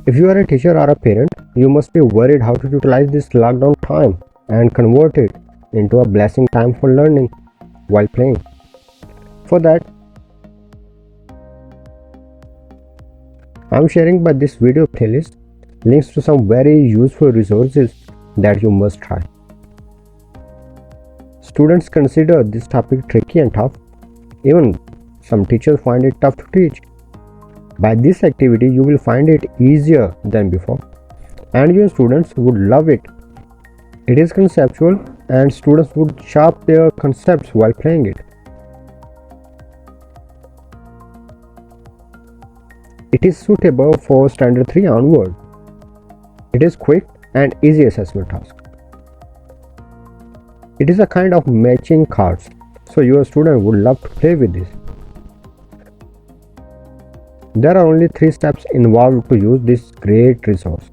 If you are a teacher or a parent, you must be worried how to utilize this lockdown time and convert it into a blessing time for learning while playing. For that, I am sharing by this video playlist links to some very useful resources that you must try. Students consider this topic tricky and tough. Even some teachers find it tough to teach. By this activity, you will find it easier than before, and your students would love it. It is conceptual, and students would sharpen their concepts while playing it. It is suitable for Standard 3 onward. It is quick and easy assessment task. It is a kind of matching cards, so your student would love to play with this. There are only 3 steps involved to use this great resource.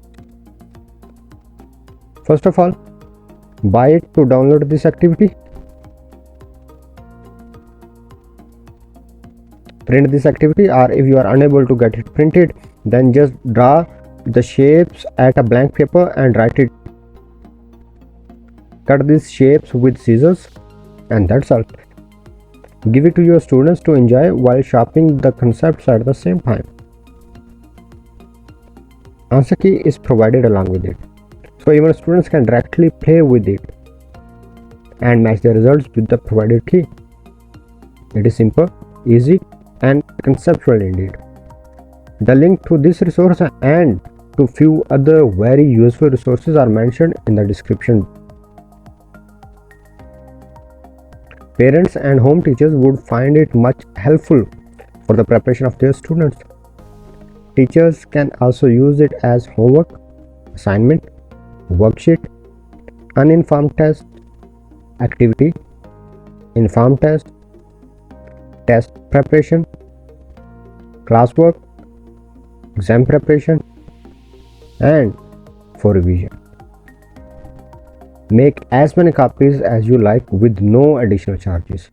First of all, buy it to download this activity. Print this activity, or if you are unable to get it printed, then just draw the shapes at a blank paper and write it. Cut these shapes with scissors, and that's all. Give it to your students to enjoy while sharpening the concepts at the same time. Answer key is provided along with it, so even students can directly play with it and match the results with the provided key. It is simple, easy, and conceptual indeed. The link to this resource and to few other very useful resources are mentioned in the description. Parents and home teachers would find it much helpful for the preparation of their students. Teachers can also use it as homework, assignment, worksheet, uninformed test, activity, informed test, test preparation, classwork, exam preparation, and for revision. Make as many copies as you like with no additional charges.